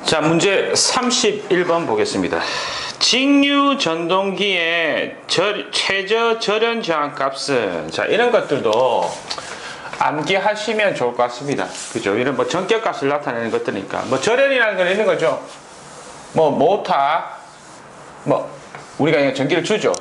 자, 문제 31번 보겠습니다. 직류 전동기의 최저 절연 저항 값은, 자, 이런 것들도 암기하시면 좋을 것 같습니다. 그죠? 이런 뭐 전격 값을 나타내는 것들이니까. 뭐 절연이라는 건 있는 거죠. 뭐 모터, 뭐 우리가 그냥 전기를 주죠.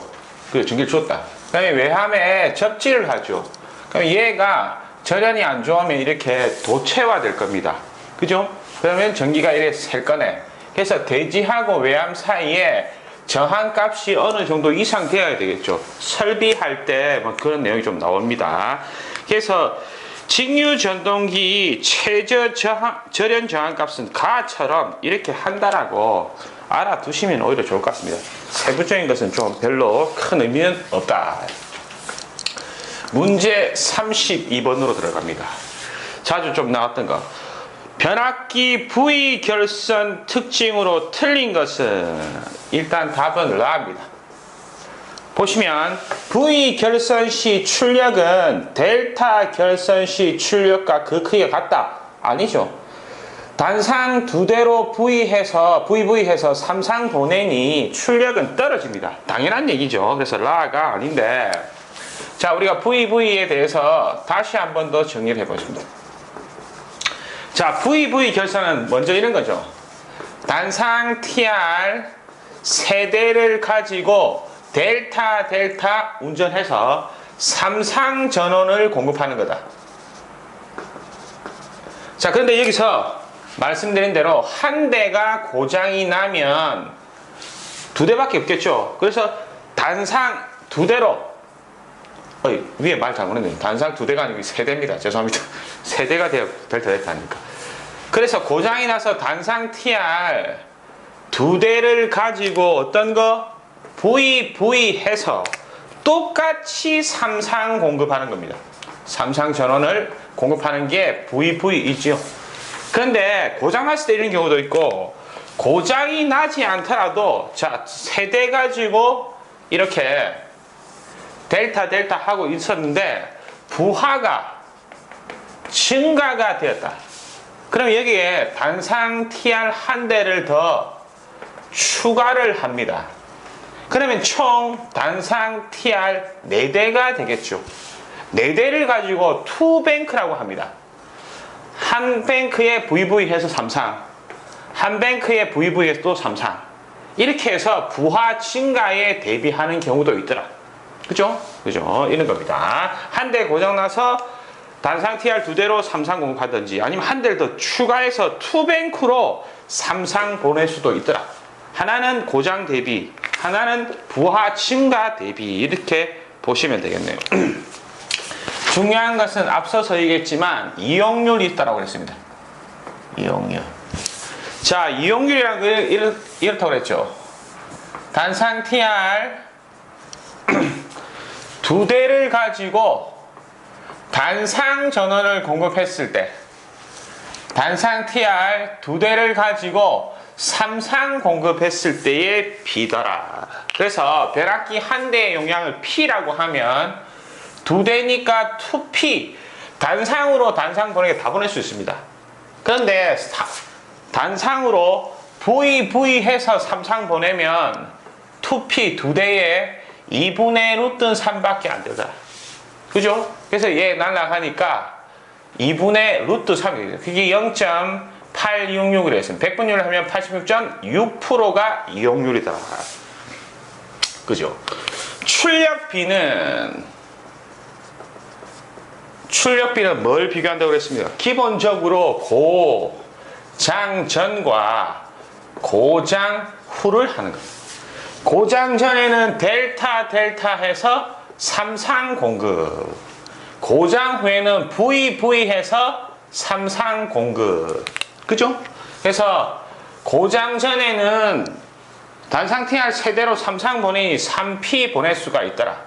그 전기를 줬다. 그 다음에 외함에 접지를 하죠. 그럼 얘가 절연이 안 좋으면 이렇게 도체화 될 겁니다. 그죠? 그러면 전기가 이렇게 셀 거네. 그래서 대지하고 외함 사이에 저항값이 어느 정도 이상 되어야 되겠죠. 설비할 때 뭐 그런 내용이 좀 나옵니다. 그래서 직류 전동기 최저 절연 저항값은 가처럼 이렇게 한다라고 알아두시면 오히려 좋을 것 같습니다. 세부적인 것은 좀 별로 큰 의미는 없다. 문제 32번으로 들어갑니다. 자주 좀 나왔던 거. 변압기 V 결선 특징으로 틀린 것은, 일단 답은 라입니다. 보시면 V 결선 시 출력은 델타 결선 시 출력과 그 크기가 같다. 아니죠. 단상 두 대로 VV해서 삼상 보내니 출력은 떨어집니다. 당연한 얘기죠. 그래서 라가 아닌데, 자, 우리가 VV에 대해서 다시 한 번 더 정리를 해보겠습니다. 자, VV 결선은 먼저 이런 거죠. 단상 TR 세대를 가지고 델타 운전해서 삼상 전원을 공급하는 거다. 자, 그런데 여기서 말씀드린 대로 한 대가 고장이 나면 두 대밖에 없겠죠. 그래서 단상 두 대로, 위에 말 잘못했네요. 단상 두 대가 아니고 세 대입니다. 죄송합니다. 세 대가 돼야 델타 하니까. 그래서 고장이 나서 단상 TR 두 대를 가지고 어떤 거? VV 해서 똑같이 삼상 공급하는 겁니다. 삼상 전원을 공급하는 게 VV이죠. 그런데 고장 났을 때 이런 경우도 있고, 고장이 나지 않더라도, 자, 세 대 가지고 이렇게 델타 하고 있었는데 부하가 증가가 되었다. 그럼 여기에 단상 TR 한 대를 더 추가를 합니다. 그러면 총 단상 TR 4대가 되겠죠. 4대를 가지고 투뱅크라고 합니다. 한 뱅크에 VV 해서 삼상, 한 뱅크에 VV 해서 또 삼상, 이렇게 해서 부하 증가에 대비하는 경우도 있더라. 그죠? 이런 겁니다. 한 대 고장나서 단상 TR 두 대로 삼상 공급하든지, 아니면 한 대를 더 추가해서 투뱅크로 삼상 보낼 수도 있더라. 하나는 고장 대비, 하나는 부하 증가 대비, 이렇게 보시면 되겠네요. 중요한 것은 앞서서 얘기했지만 이용률이 있다고 그랬습니다. 이용률. 자, 이용률이라는 거 이렇다고 그랬죠. 단상 TR 두 대를 가지고 단상 전원을 공급했을 때, 단상 TR 두 대를 가지고 삼상 공급했을 때의 B더라. 그래서 변압기 한 대의 용량을 P라고 하면 두 대니까 2P, 단상으로 단상 보내게 다 보낼 수 있습니다. 그런데 단상으로 VV 해서 삼상 보내면 2P 두 대에 2분의 루트 3밖에 안 되더라. 그죠? 그래서 얘 날라가니까 2분의 루트 3이죠. 그게 0.866이라 했습니다. 100분율을 하면 86.6%가 이용률이다. 그죠? 출력비는 뭘 비교한다고 그랬습니다. 기본적으로 고장 전과 고장 후를 하는 겁니다. 고장 전에는 델타 해서 삼상 공급, 고장 후에는 VV 해서 삼상 공급. 그죠? 그래서 고장 전에는 단상 TR 세대로 삼상 보내니 3P 보낼 수가 있더라.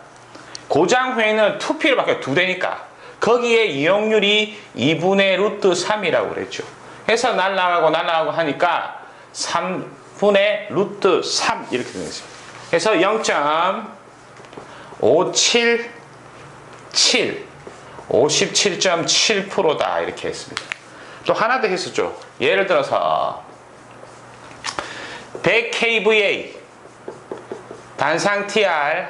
고장 후에는 2P를 밖에 두 대니까 거기에 이용률이 2분의 루트 3이라고 그랬죠. 그래서 날라가고 하니까 3분의 루트 3 이렇게 되겠습니다. 그래서 57.7%다 이렇게 했습니다. 또 하나 더 했었죠. 예를 들어서 100kVA 단상 TR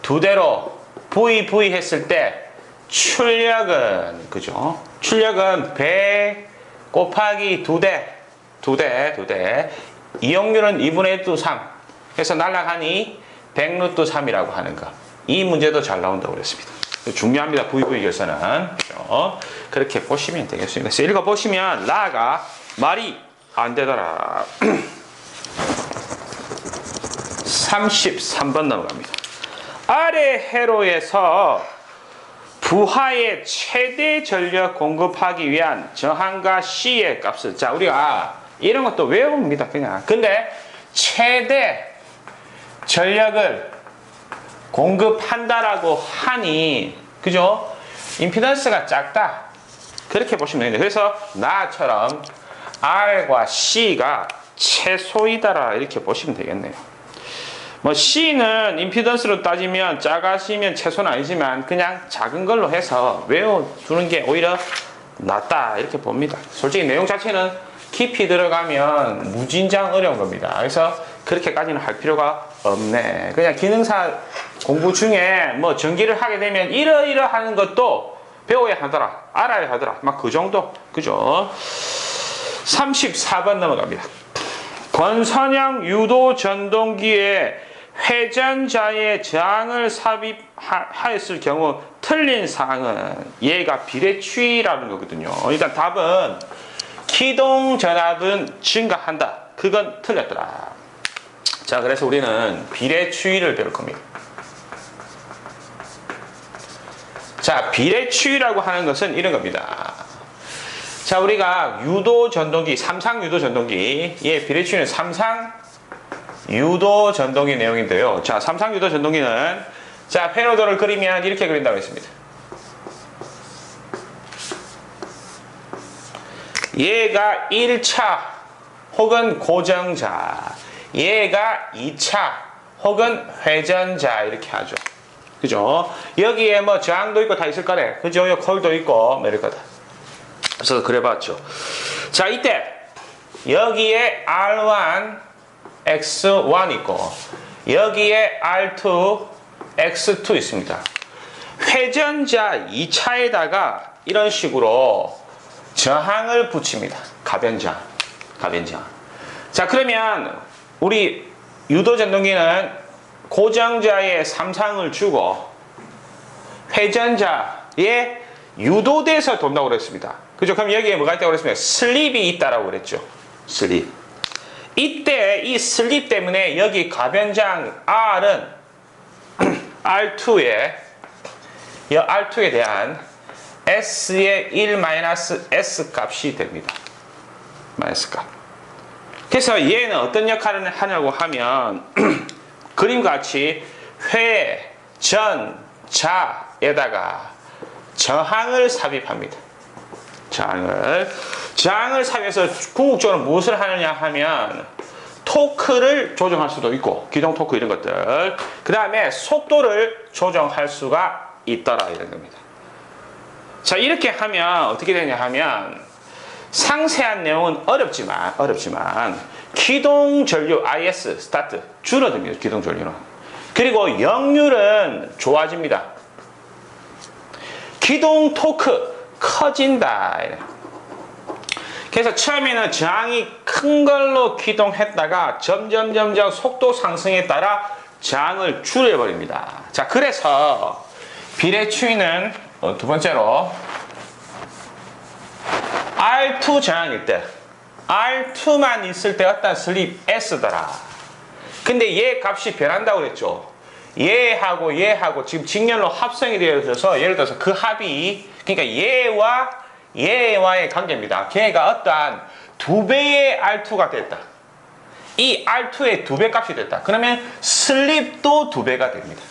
두 대로 VV 했을 때 출력은 그죠? 출력은 100 곱하기 두 대. 이용률은 2분의 1 3. 그래서 날아가니 100루트 3이라고 하는 거. 이 문제도 잘 나온다고 그랬습니다. 중요합니다. VV 결선은. 그죠? 그렇게 보시면 되겠습니다. 그래서 읽어보시면 라가 말이 안 되더라. 33번 넘어갑니다. 아래 회로에서 부하의 최대 전력 공급하기 위한 저항과 C의 값을, 자, 우리가 이런 것도 외웁니다, 그냥. 근데 최대 전력을 공급한다라고 하니, 그죠? 임피던스가 작다. 그렇게 보시면 됩니다. 그래서 나처럼 R과 C가 최소이다라 이렇게 보시면 되겠네요. 뭐 C는 임피던스로 따지면 작아지면 최소는 아니지만 그냥 작은 걸로 해서 외워두는 게 오히려 낫다 이렇게 봅니다. 솔직히 내용 자체는 깊이 들어가면 무진장 어려운 겁니다. 그래서 그렇게까지는 할 필요가 없네. 그냥 기능사 공부 중에 뭐 전기를 하게 되면 이러이러하는 것도 배워야 하더라, 알아야 하더라, 막 그 정도. 그죠? 34번 넘어갑니다. 권선형 유도 전동기에 회전자의 저항을 삽입하였을 경우 틀린 사항은 얘가 비례추이라는 거거든요. 일단 답은 기동 전압은 증가한다. 그건 틀렸더라. 자, 그래서 우리는 비례추이를 배울 겁니다. 자, 비례추이라고 하는 것은 이런 겁니다. 자, 우리가 유도 전동기, 삼상 유도 전동기, 예, 비례추이는 삼상 유도 전동기 내용인데요. 자, 삼상 유도 전동기는, 자, 회로도를 그리면 이렇게 그린다고 했습니다. 얘가 1차 혹은 고정자, 얘가 2차 혹은 회전자 이렇게 하죠. 그죠? 여기에 뭐 저항도 있고 다 있을 거래. 그죠? 여기 콜도 있고 뭐 이럴 거다. 그래서 그래봤죠. 자, 이때 여기에 R1, X1 있고 여기에 R2, X2 있습니다. 회전자 2차에다가 이런 식으로 저항을 붙입니다. 가변장. 자, 그러면 우리 유도 전동기는 고정자에 삼상을 주고 회전자에 유도돼서 돈다고 그랬습니다. 그죠? 그럼 여기에 뭐가 있다고 그랬습니까? 슬립이 있다라고 그랬죠. 슬립. 이때 이 슬립 때문에 여기 가변장 R은 R2에 대한 S의 1-S 값이 됩니다. 마이너스 값. 그래서 얘는 어떤 역할을 하냐고 하면 그림같이 회전자에다가 저항을 삽입합니다. 저항을 삽입해서 궁극적으로 무엇을 하느냐 하면 토크를 조정할 수도 있고 기동 토크 이런 것들, 그 다음에 속도를 조정할 수가 있더라 이런 겁니다. 자, 이렇게 하면 어떻게 되냐 하면 상세한 내용은 어렵지만 기동 전류 IS 스타트 줄어듭니다. 기동 전류는. 그리고 역률은 좋아집니다. 기동 토크 커진다. 그래서 처음에는 저항이 큰 걸로 기동했다가 점점 속도 상승에 따라 저항을 줄여버립니다. 자, 그래서 비례추이는 두 번째로 R2 저항일 때 R2만 있을 때 어떤 슬립 S더라. 근데 얘 값이 변한다고 그랬죠. 얘하고 지금 직렬로 합성이 되어져서 예를 들어서 그 합이, 그러니까 얘와의 관계입니다. 걔가 어떠한 2배의 R2가 됐다. 이 R2의 2배 값이 됐다. 그러면 슬립도 2배가 됩니다.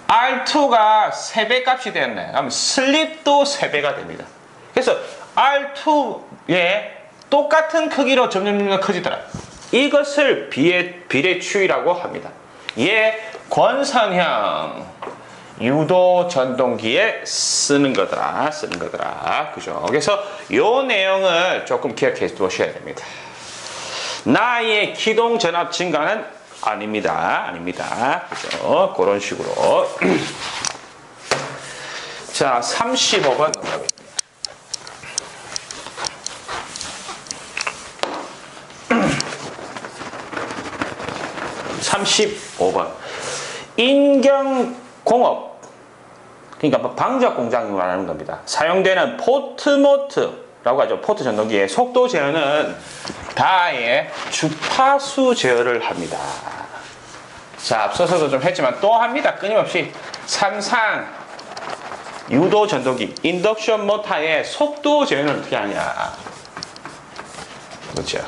R2가 3배 값이 되었네. 그럼 슬립도 3배가 됩니다. 그래서 R2의 똑같은 크기로 점점 커지더라. 이것을 비례추이라고 합니다. 얘 권선형 유도 전동기에 쓰는 거더라. 그죠? 그래서 요 내용을 조금 기억해 두셔야 됩니다. 나의 기동 전압 증가는 아닙니다. 아닙니다. 그죠? 그런 식으로. 자, 35번. 35번. 인경공업. 그러니까 방적 공장을 말하는 겁니다. 사용되는 포트모트라고 하죠. 포트 전동기의 속도 제어는 다의 주파수 제어를 합니다. 자, 앞서서도 좀 했지만 또 합니다. 끊임없이. 삼상 유도 전동기, 인덕션 모터의 속도 제어는 어떻게 하냐. 그렇죠.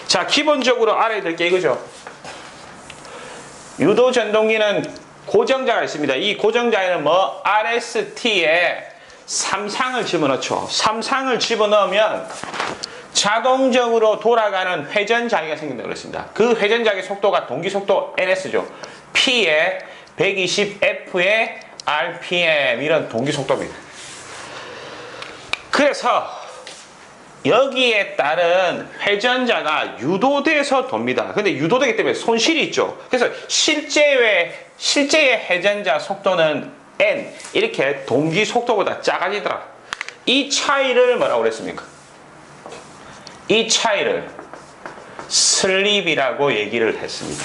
자, 기본적으로 알아야 될 게 이거죠. 유도 전동기는 고정자가 있습니다. 이 고정자에는 뭐 RST에 3상을 집어넣죠. 3상을 집어넣으면 자동적으로 돌아가는 회전자기가 생긴다고 그랬습니다. 그 회전자기 속도가 동기속도 NS죠. P에 120F에 RPM 이런 동기속도입니다. 그래서 여기에 따른 회전자가 유도돼서 돕니다. 근데 유도되기 때문에 손실이 있죠. 그래서 실제의 회전자 속도는 N 이렇게 동기 속도보다 작아지더라. 이 차이를 뭐라고 그랬습니까? 이 차이를 슬립이라고 얘기를 했습니다.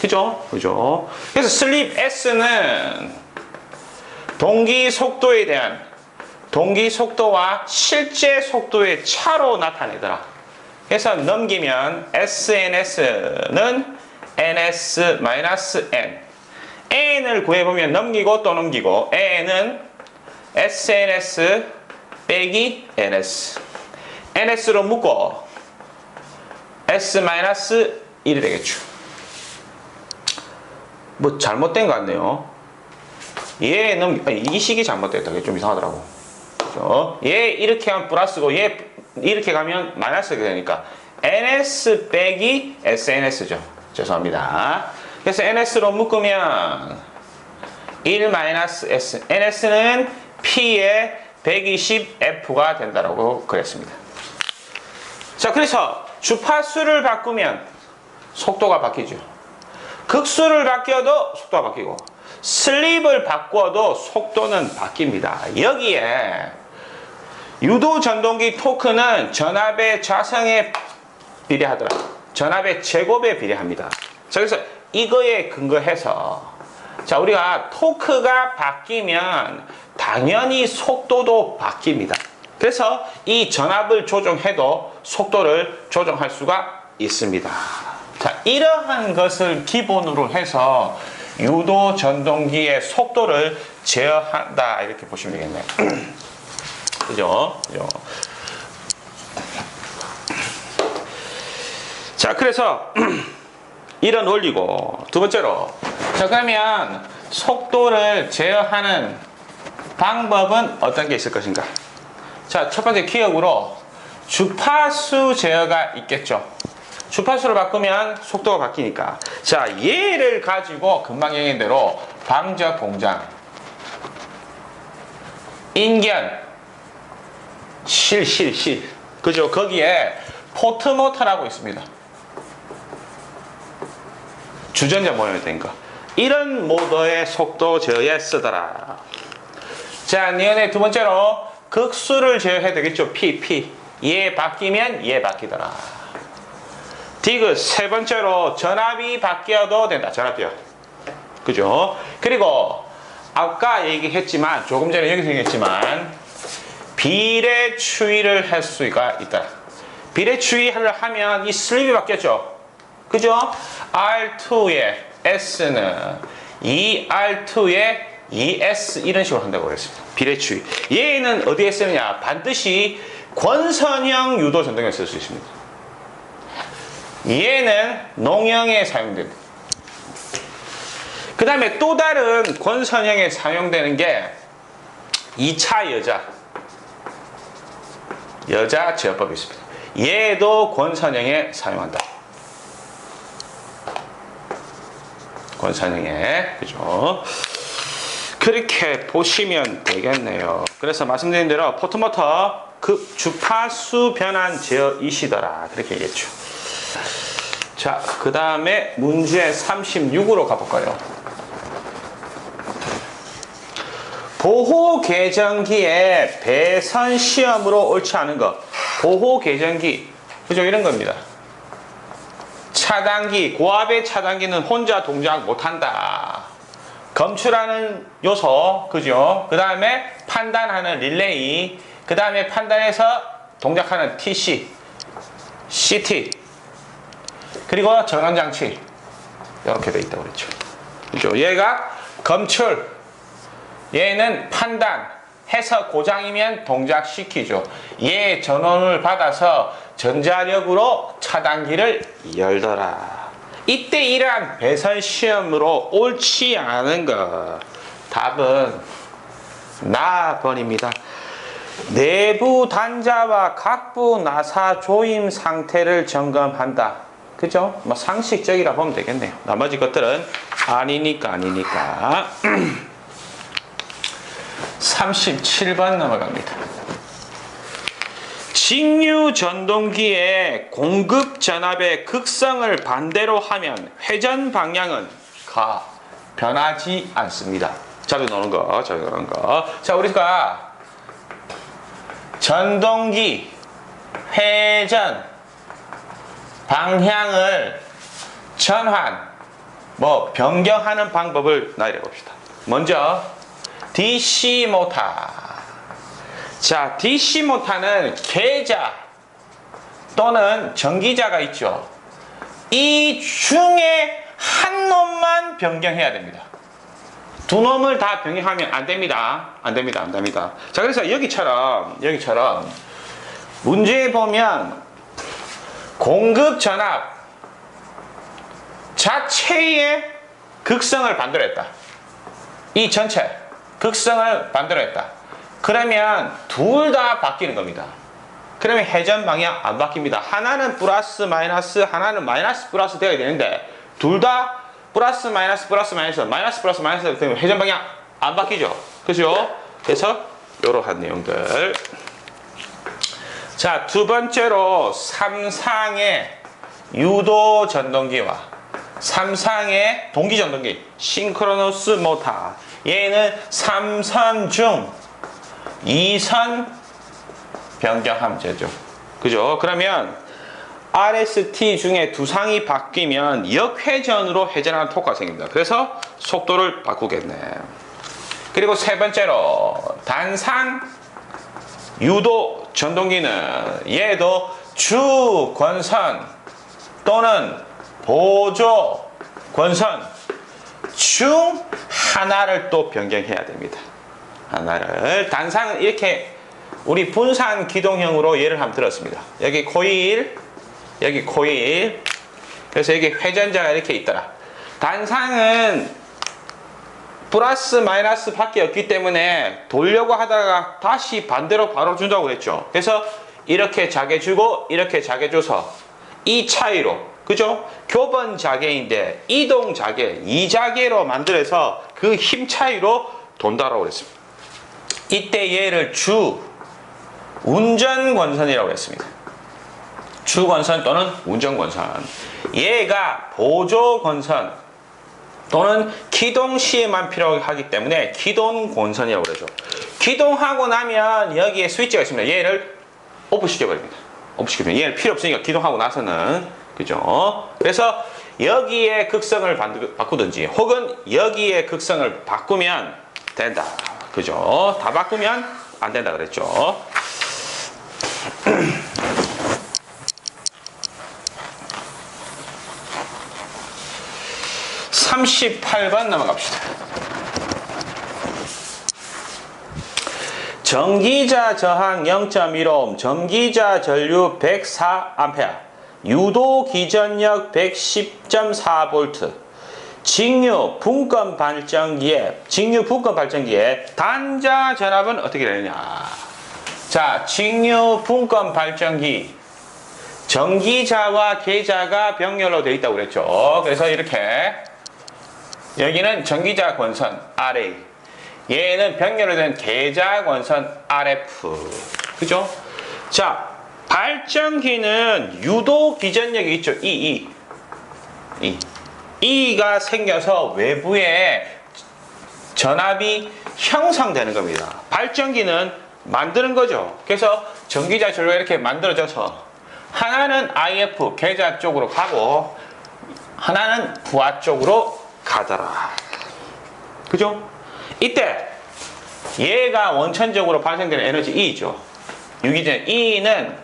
그죠? 그죠? 그래서 슬립 S는 동기 속도에 대한 동기 속도와 실제 속도의 차로 나타내더라. 그래서 넘기면 SNS는 NS-N. N을 구해보면 넘기고 또 넘기고 N은 SNS 빼기 NS. NS로 묶고 S-1이 되겠죠. 뭐 잘못된 것 같네요. 이 식이 잘못됐다. 이게 좀 이상하더라고. 얘 이렇게 하면 플러스고 얘 이렇게 가면 마이너스가 되니까 NS 빼기 SNS죠. 죄송합니다. 그래서 NS로 묶으면 1-S. NS는 P에 120F가 된다고 그랬습니다. 자, 그래서 주파수를 바꾸면 속도가 바뀌죠. 극수를 바뀌어도 속도가 바뀌고 슬립을 바꿔도 속도는 바뀝니다. 여기에 유도 전동기 토크는 전압의 좌성에 비례하더라. 전압의 제곱에 비례합니다. 자, 그래서 이거에 근거해서 자, 우리가 토크가 바뀌면 당연히 속도도 바뀝니다. 그래서 이 전압을 조정해도 속도를 조정할 수가 있습니다. 자, 이러한 것을 기본으로 해서 유도 전동기의 속도를 제어한다 이렇게 보시면 되겠네요. 그죠? 그죠? 자, 그래서 이런 원리고 두 번째로 자, 그러면 속도를 제어하는 방법은 어떤 게 있을 것인가? 자, 첫 번째 기억으로 주파수 제어가 있겠죠. 주파수를 바꾸면 속도가 바뀌니까. 자, 얘를 가지고 금방 얘기한 대로 방적 공장, 인견, 실. 그죠? 거기에 포트모터라고 있습니다. 주전자 모양이 된 거. 이런 모드의 속도 제어에 쓰더라. 자, 니은의 두 번째로 극수를 제어해야 되겠죠. P. 얘 바뀌면 얘 바뀌더라. 디귿 세 번째로 전압이 바뀌어도 된다. 전압이요. 그죠? 그리고 아까 얘기했지만 조금 전에 여기서 얘기했지만 비례 추이를 할 수가 있다. 비례 추이를 하면 이 슬립이 바뀌었죠. 그죠? R2의 S는 2R2의 2S 이런 식으로 한다고 그랬습니다. 비례 추이. 얘는 어디에 쓰느냐? 반드시 권선형 유도 전동기에 쓸 수 있습니다. 얘는 농형에 사용됩니다. 그 다음에 또 다른 권선형에 사용되는 게 2차 여자 제어법이 있습니다. 얘도 권선형에 사용한다. 권선형에, 그죠? 그렇게 보시면 되겠네요. 그래서 말씀드린 대로 포트모터 그 주파수 변환 제어이시더라. 그렇게 얘기했죠. 자, 그 다음에 문제 36으로 가볼까요? 보호계정기에 배선 시험으로 옳지 않은 것. 보호계정기. 그죠? 이런 겁니다. 차단기, 고압의 차단기는 혼자 동작 못한다. 검출하는 요소, 그죠? 그 다음에 판단하는 릴레이, 그 다음에 판단해서 동작하는 TC, CT, 그리고 전원장치. 이렇게 돼 있다고 그랬죠. 그죠? 얘가 검출, 얘는 판단, 해서 고장이면 동작시키죠. 얘 전원을 받아서 전자력으로 차단기를 열더라. 이때 이러한 배선 시험으로 옳지 않은 것. 답은 나번입니다. 내부 단자와 각부 나사 조임 상태를 점검한다. 그죠? 뭐 상식적이라 보면 되겠네요. 나머지 것들은 아니니까. 37번 넘어갑니다. 직류 전동기의 공급 전압의 극성을 반대로 하면 회전 방향은 변하지 않습니다. 자료 넣는 거. 자, 우리가 전동기 회전 방향을 전환 변경하는 방법을 나열해 봅시다. 먼저 DC 모터. 자, DC 모터는 계자 또는 전기자가 있죠. 이 중에 한 놈만 변경해야 됩니다. 두 놈을 다 변경하면 안 됩니다. 자, 그래서 여기처럼 문제에 보면 공급 전압 자체의 극성을 반대로 했다. 이 전체 극성을 반대로 했다. 그러면 둘 다 바뀌는 겁니다. 그러면 회전 방향 안 바뀝니다. 하나는 플러스 마이너스, 하나는 마이너스 플러스 되어야 되는데 둘 다 플러스 마이너스 되면 회전 방향 안 바뀌죠. 그죠? 그래서 이러한 내용들. 자, 두 번째로 삼상의 유도 전동기와 삼상의 동기 전동기 싱크로너스 모터. 얘는 3선 중 2선 변경하면 되죠. 그죠? 그러면 RST 중에 두 상이 바뀌면 역회전으로 회전하는 토크가 생깁니다. 그래서 속도를 바꾸겠네. 그리고 세 번째로 단상 유도 전동기는 얘도 주 권선 또는 보조 권선 중 하나를 또 변경해야 됩니다. 하나를. 단상은 이렇게 우리 분산 기동형으로 예를 한번 들었습니다. 여기 코일, 여기 코일. 그래서 여기 회전자가 이렇게 있더라. 단상은 플러스 마이너스 밖에 없기 때문에 돌려고 하다가 다시 반대로 바로 준다고 그랬죠. 그래서 이렇게 자개 주고 이렇게 자개 줘서 이 차이로, 그죠? 교번 자개인데 이동 자개, 이 자개로 만들어서 그 힘 차이로 돈다라고 그랬습니다. 이때 얘를 주 운전 권선이라고 했습니다. 주 권선 또는 운전 권선. 얘가 보조 권선 또는 기동 시에만 필요하기 때문에 기동 권선이라고 그러죠. 기동하고 나면 여기에 스위치가 있습니다. 얘를 오프 시켜버립니다. 오프 시키면 얘는 필요 없으니까 기동하고 나서는, 그죠? 그래서 여기에 극성을 바꾸든지 혹은 여기에 극성을 바꾸면 된다. 그죠? 다 바꾸면 안 된다 그랬죠. 38번 넘어갑시다. 전기자 저항 0.15옴, 전기자 전류 104A, 유도 기전력 110.4V, 직류 분권 발전기에 단자 전압은 어떻게 되느냐. 자, 직류 분권 발전기 전기자와 계자가 병렬로 되어 있다고 그랬죠. 그래서 이렇게 여기는 전기자 권선 RA, 얘는 병렬로 된 계자 권선 RF. 그죠? 자, 발전기는 유도 기전력이 있죠. E가 생겨서 외부에 전압이 형성되는 겁니다. 발전기는 만드는 거죠. 그래서 전기자 전류가 이렇게 만들어져서 하나는 IF 계좌 쪽으로 가고 하나는 부하 쪽으로 가더라. 그죠? 이때 얘가 원천적으로 발생되는 에너지 E죠. 유기전 E는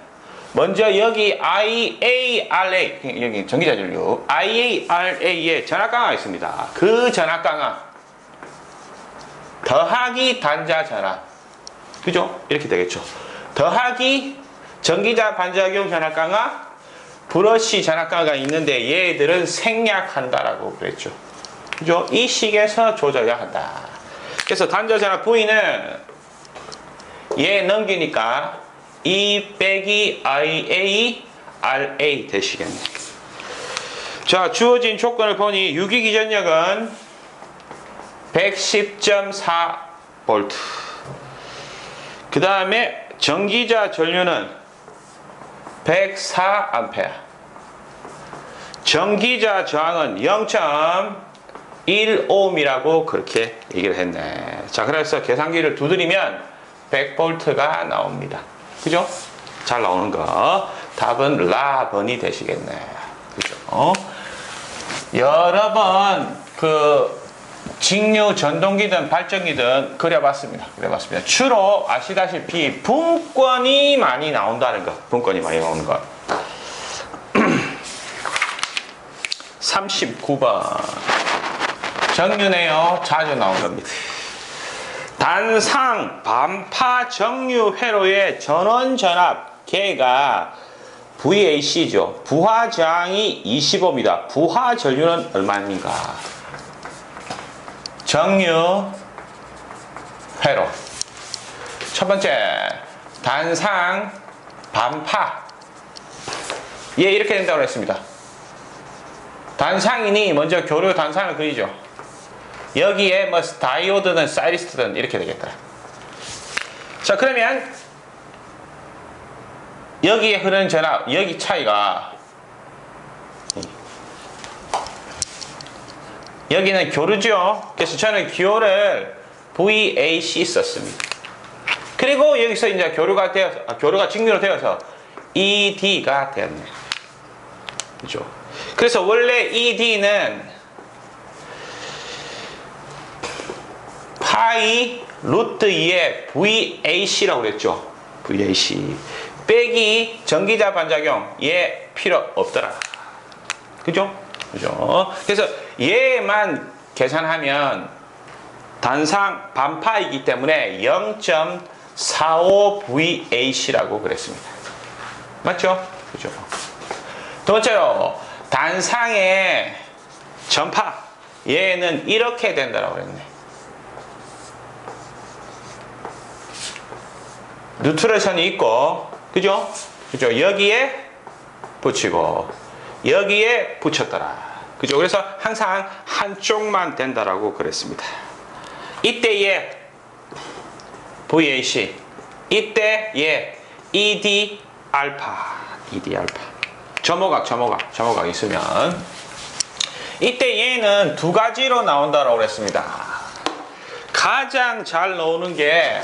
먼저 여기 IARA, 여기 전기자 전류 IARA에 전압강화가 있습니다. 그 전압강화 더하기 단자 전압, 그죠? 이렇게 되겠죠. 더하기 전기자 반작용 전압강화 브러쉬 전압강화가 있는데 얘들은 생략한다라고 그랬죠. 그죠? 이 식에서 조져야 한다. 그래서 단자 전압 V는 얘 넘기니까 E 빼기 IA RA 되시겠네. 자, 주어진 조건을 보니 유기기전력은 110.4V. 그 다음에 전기자 전류는 104A. 전기자 저항은 0.1ohm이라고 그렇게 얘기를 했네. 자, 그래서 계산기를 두드리면 100V가 나옵니다. 그죠? 잘 나오는 거. 답은 라번이 되시겠네. 그죠? 여러 번 직류 전동기든 발전기든 그려봤습니다. 주로 아시다시피 분권이 많이 나온다는 거. 분권이 많이 나오는 거. 39번. 정류네요. 자주 나온 겁니다. 단상 반파 정류 회로의 전원 전압 K가 VAC죠. 부하 저항이 25입니다. 부하 전류는 얼마입니까? 정류 회로. 첫 번째, 단상 반파. 얘 이렇게 된다고 했습니다. 단상이니 먼저 교류 단상을 그리죠. 여기에 뭐 다이오드든 사이리스트든 이렇게 되겠다. 자, 그러면 여기에 흐르는 전압, 여기 차이가, 여기는 교류죠. 그래서 저는 기호를 VAC 썼습니다. 그리고 여기서 이제 교류가 직류로 되어서 ED가 되었네. 그죠? 그래서 원래 ED는 파이 루트 2의 VAC라고 그랬죠. VAC 빼기 전기자 반작용 얘 필요 없더라. 그죠? 그래서 얘만 계산하면 단상 반파이기 때문에 0.45 VAC라고 그랬습니다. 맞죠? 그죠? 두 번째로 단상의 전파 얘는 이렇게 된다고 그랬네. 뉴트럴 선이 있고, 그죠? 여기에 붙이고, 여기에 붙였더라. 그죠? 그래서 항상 한쪽만 된다라고 그랬습니다. 이때 얘 VAC, 이때 얘 ED 알파. 점호각 있으면 이때 얘는 두 가지로 나온다라고 그랬습니다. 가장 잘 나오는 게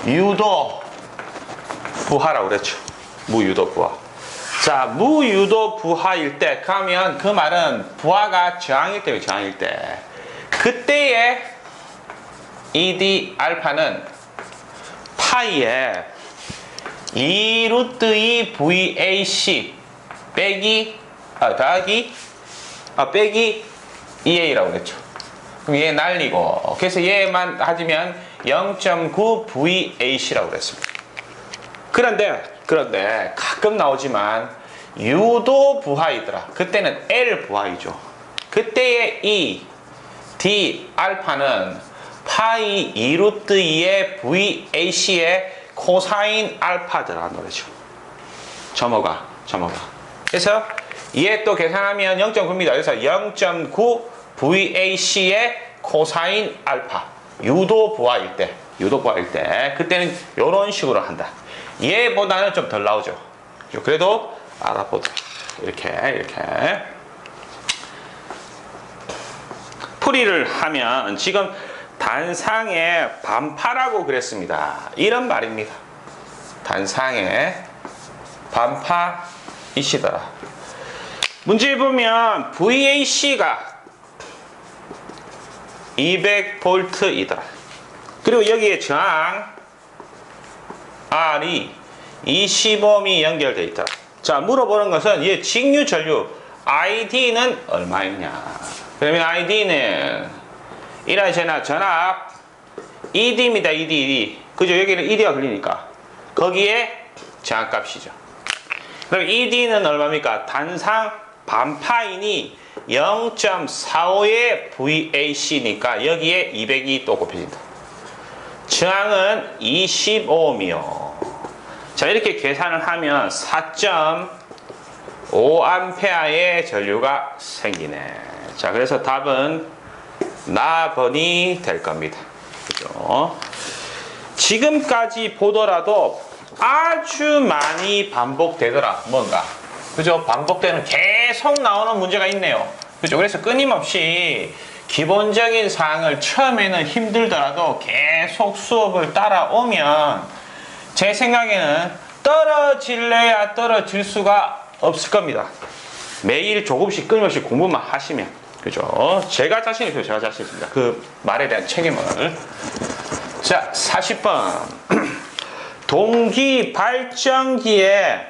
무유도 부하라고 그랬죠. 무유도 부하. 자, 무유도 부하일 때 가면 그 말은 부하가 저항일 때 그때의 ED 알파는 파이에 2 루트 2 VAC 빼기 EA라고 그랬죠. 그럼 얘 날리고, 그래서 얘만 하지면 0.9 VAC라고 그랬습니다. 그런데 가끔 나오지만 유도 부하이더라. 그때는 L 부하이죠. 그때의 E, D 알파는 파이 2 루트 2의 VAC의 코사인 알파더라는 거죠. 점호가. 그래서 얘 또 계산하면 0.9입니다. 그래서 0.9 VAC의 코사인 알파. 유도 부하일 때 그때는 이런 식으로 한다. 얘보다는 좀 덜 나오죠. 그래도 알아보자. 이렇게 풀이를 하면 지금 단상의 반파라고 그랬습니다. 이런 말입니다. 단상의 반파이시더라. 문제 보면 VAC가 200V이더라. 그리고 여기에 저항 R이 20ohm이 연결되어 있더라. 자, 물어보는 것은 얘 직류 전류 ID는 얼마였냐. 그러면 ID는 이라제나 전압 ED입니다. ED. 그죠? 여기는 ED가 걸리니까 거기에 저항값이죠. 그럼 ED는 얼마입니까? 단상 반파이니 0.45의 VAC니까 여기에 200이 또 곱해진다. 저항은 25ohm이요. 자, 이렇게 계산을 하면 4.5A의 전류가 생기네. 자, 그래서 답은 나번이 될 겁니다. 그죠? 지금까지 보더라도 아주 많이 반복되더라. 뭔가. 그죠? 반복되는 계속 나오는 문제가 있네요. 그죠? 그래서 끊임없이 기본적인 사항을 처음에는 힘들더라도 계속 수업을 따라오면 제 생각에는 떨어질래야 떨어질 수가 없을 겁니다. 매일 조금씩 끊임없이 공부만 하시면. 그죠? 제가 자신 있어요. 제가 자신 있습니다. 그 말에 대한 책임을. 자, 40번. 동기 발전기에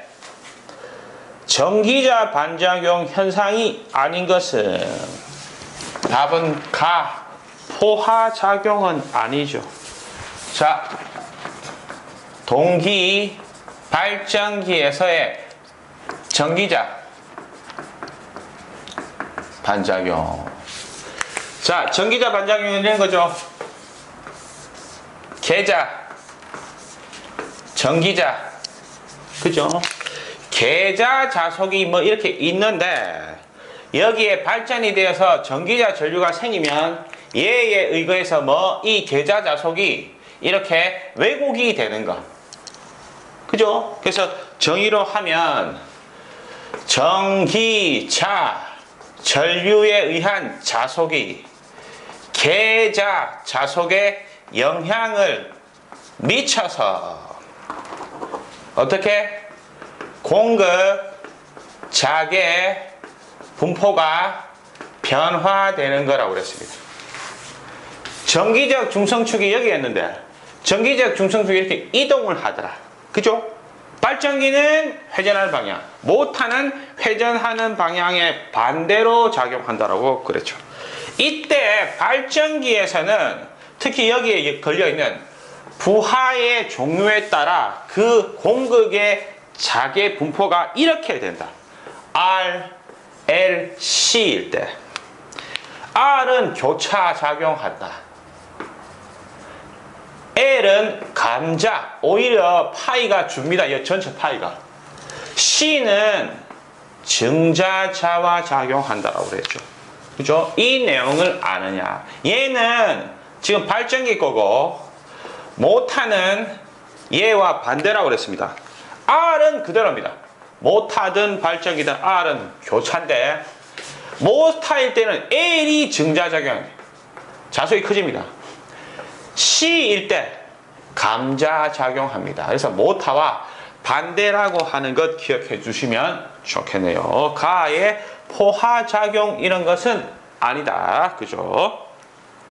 전기자 반작용 현상이 아닌 것은 답은 가. 포화작용은 아니죠. 자, 동기 발전기에서의 전기자 반작용. 자, 전기자 반작용은 이런 거죠. 계자, 전기자. 그죠? 계자 자속이 뭐 이렇게 있는데 여기에 발전이 되어서 전기자 전류가 생기면 얘에 의거해서 뭐 이 계자 자속이 이렇게 왜곡이 되는 거. 그죠? 그래서 정의로 하면 전기자 전류에 의한 자속이 계자 자속에 영향을 미쳐서 어떻게? 공급 자계 분포가 변화되는 거라고 그랬습니다. 전기적 중성축이 여기 있는데 전기적 중성축이 이렇게 이동을 하더라. 그죠? 발전기는 회전하는 방향, 모터는 회전하는 방향에 반대로 작용한다라고 그랬죠. 이때 발전기에서는 특히 여기에 걸려있는 부하의 종류에 따라 그 공극의 자계 분포가 이렇게 된다. R, L, C일 때 R은 교차 작용한다. L은 감자, 오히려 파이가 줍니다. 이 전체 파이가. C는 증자자와 작용한다라고 그랬죠. 그죠? 이 내용을 아느냐. 얘는 지금 발전기 거고 모타는 얘와 반대라고 그랬습니다. R은 그대로입니다. 모타든 발전기든 R은 교차인데 모타일 때는 L이 증자작용, 자속이 커집니다. C일 때 감자작용합니다. 그래서 모타와 반대라고 하는 것 기억해 주시면 좋겠네요. 가의 포화작용 이런 것은 아니다. 그죠?